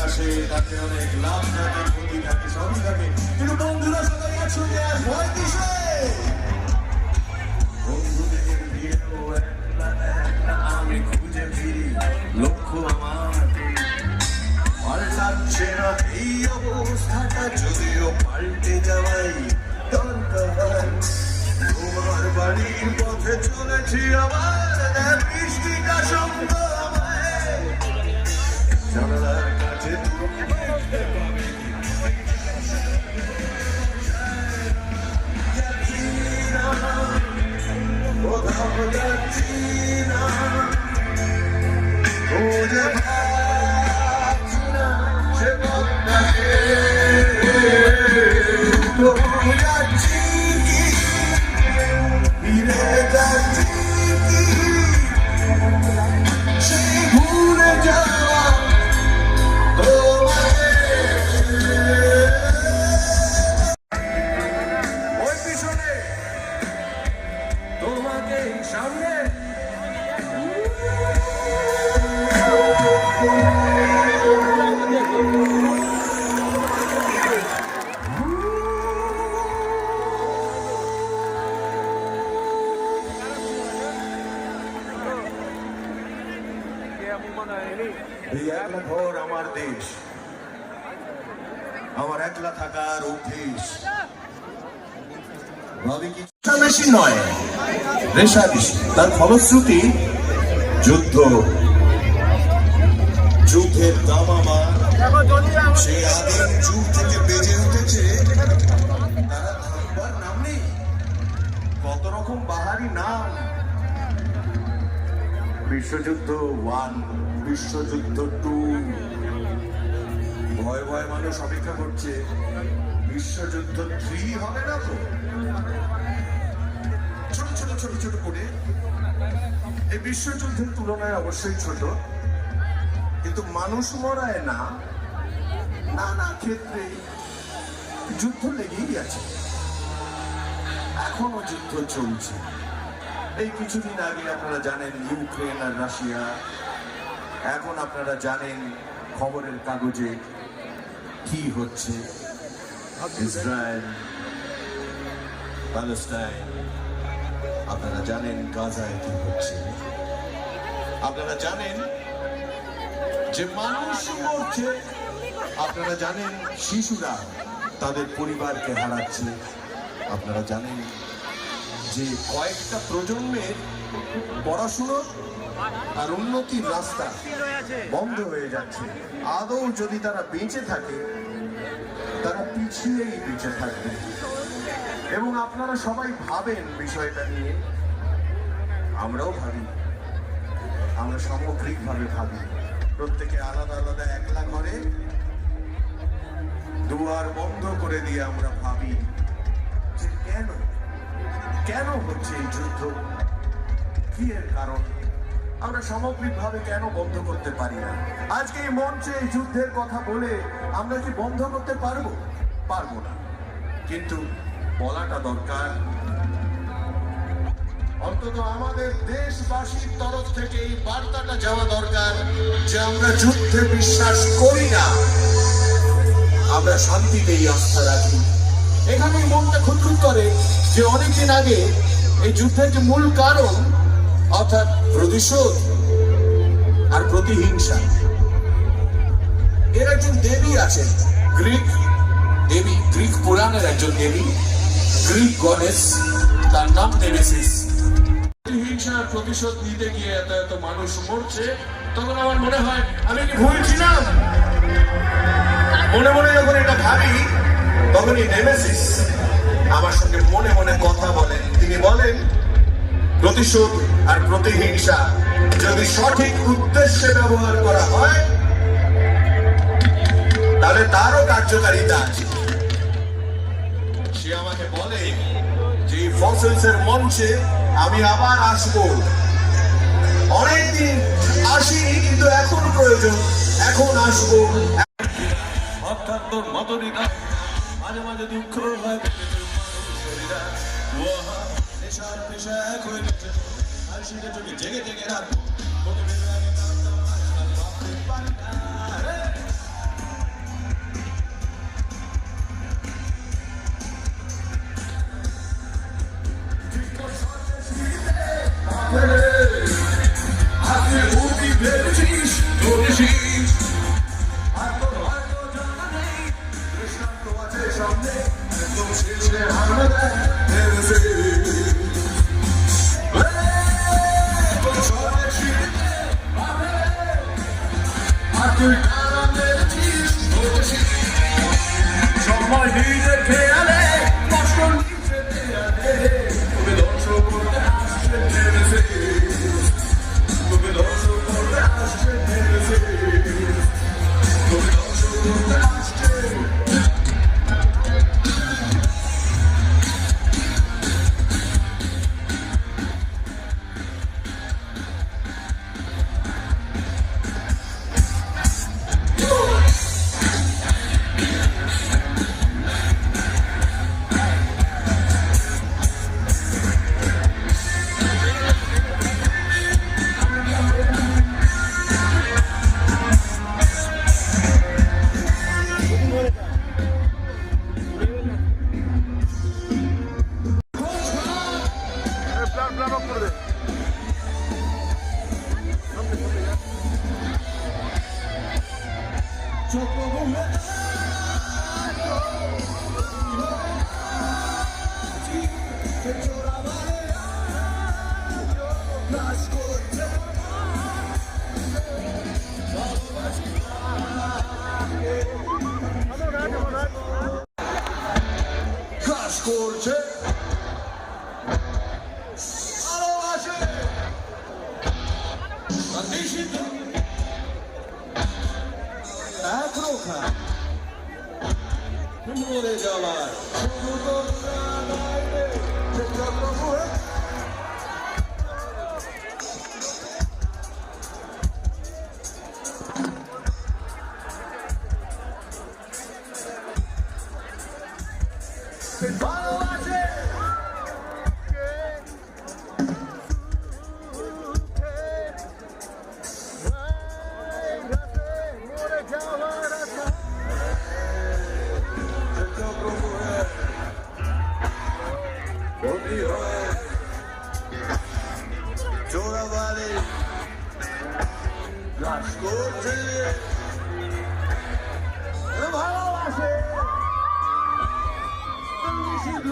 আসে, তাতে অনেক লাভ থাকে, ক্ষতি থাকে, সবই থাকে, কিন্তু বন্ধুরা সবাই একসঙ্গে আর ভয় কিসে? বন্ধুদের ভিড়েও একলা একলা আমি খুঁজে ফিরি লক্ষ্য আমার। পাল্টাচ্ছে না এই অবস্থাটা, যদিও পাল্টে যাওয়াই দরকার। তোমার বাড়ির পথে চলেছি আবার, বৃষ্টিটা সঙ্গ আমায় জানালার কাছে তুমি দেখতে পাবে। যাচ্ছি না, কোথাও যাচ্ছি না, খুঁজে পাচ্ছি না সে পথটাকে। যাচ্ছি কি ফিরে যাচ্ছি কি সেই ভুলে যাওয়া তোমাকে। ওই পিছনে তোমাকে সামনে। এই একলা ঘর আমার দেশ, আমার একলা থাকার অভ্যেস। ভাবি কিছু বেশি নয়, রেশারেশি, তার ফলশ্রুতি যুদ্ধ। যুদ্ধের দামামা সেই আদিম যুগ থেকে বেজে উঠেছে, তারা থামবার নাম নেই। কত রকম বাহারি নাম, বিশ্বযুদ্ধ 1, বিশ্বযুদ্ধ 2, ভয়ে ভয়ে মানুষ অপেক্ষা করছে বিশ্বযুদ্ধ 3 হবে না তো? ছোট ছোট ছোট ছোট করে এই বিশ্বযুদ্ধের তুলনায় অবশ্যই ছোট, কিন্তু মানুষ মরায় না, নানা ক্ষেত্রে যুদ্ধ লেগেই আছে, এখনো যুদ্ধ চলছে। এই কিছুদিন আগে আপনারা জানেন ইউক্রেন আর রাশিয়া, এখন আপনারা জানেন খবরের কাগজে কি হচ্ছে ইসরায়েল, প্যালেস্টাইন, আপনারা জানেন গাজায় কি হচ্ছে, আপনারা জানেন যে মানুষ মরছে, আপনারা জানেন শিশুরা তাদের পরিবারকে হারাচ্ছে, আপনারা জানেন যে কয়েকটা প্রজন্মের পড়াশুনো আর উন্নতির রাস্তা বন্ধ হয়ে যাচ্ছে। আদৌ যদি তারা বেঁচে থাকে, তারা পিছিয়েই বেঁচে থাকবে। এবং আপনারা সবাই ভাবেন বিষয়টা নিয়ে, আমরাও ভাবি, আমরা সামগ্রিকভাবে ভাবি। প্রত্যেকে আলাদা আলাদা একলা ঘরে দুয়ার বন্ধ করে দিয়ে আমরা ভাবি যে কেন কেন হচ্ছে এই যুদ্ধ, কি এর কারণ, আমরা সামগ্রিকভাবে কেন বন্ধ করতে পারি না। আজকে এই মঞ্চে এই যুদ্ধের কথা বলে আমরা কি বন্ধ করতে পারবো? পারবো না, কিন্তু বলাটা দরকার। অন্তত আমাদের দেশবাসীর তরফ থেকে এই বার্তাটা যাওয়া দরকার যে আমরা যুদ্ধে বিশ্বাস করি না, আমরা শান্তিতেই আস্থা রাখি। এখানেই মনটা খুঁতখুত করে যে অনেকদিন আগে এই যুদ্ধের যে মূল কারণ, অর্থাৎ প্রতিশোধ আর প্রতিহিংসা, এর একজন দেবী আছেন, গ্রিক দেবী, গ্রিক পুরাণের একজন দেবী, গ্রিক গডেস, তার নাম নেমেসিস। প্রতিহিংসার প্রতিশোধ নিতে গিয়ে এত এত মানুষ মরছে, তখন আমার মনে হয় আমি কি ভুলছিলাম? মনে মনে যখন এটা ভাবি, তখন এই নেমেসিস আমার সঙ্গে মনে মনে কথা বলেন। তিনি বলেন, প্রতিশোধ আর প্রতিহিংসা যদি সঠিক উদ্দেশ্যে ব্যবহার করা হয়, তাহলে তারও কার্যকারিতা আছে। সে আমাকে বলে যে ফসিলসের মঞ্চে আমি আবার আসবো, অনেকদিন আসিনি, কিন্তু এখন প্রয়োজন, এখন আসবো। অর্থাৎ তোর মতরিকা মাঝে মাঝে দুঃখ হয়, নেশার পেশা এক হয়ে গেছে, আর সেটা তোকে জেগে জেগে রাখবো। বুঝিস আর তোর হয়তো জানা নেই দৃষ্টান্ত আছে সামনে একদম শেষে হারবে হেরেছে আর তুই টানা মেরেছিস সময় নিজে খেয়ালে কষ্ট নিচে দেয়ালে তুমি দর্শক করতে আসছে হেরেছে তুমি দর্শক করতে আসছে হেরেছে তুমি দর্শক করতে আসছে ক্রাশ করছে আরো আসে নিষিদ্ধ এক রোখা মরে যাওয়ার ভালোবাসে মরে যাওয়ার আশা বন্দী হয় চোরাবারে গ্রাস করছে ভালোবাসে নিষিদ্ধ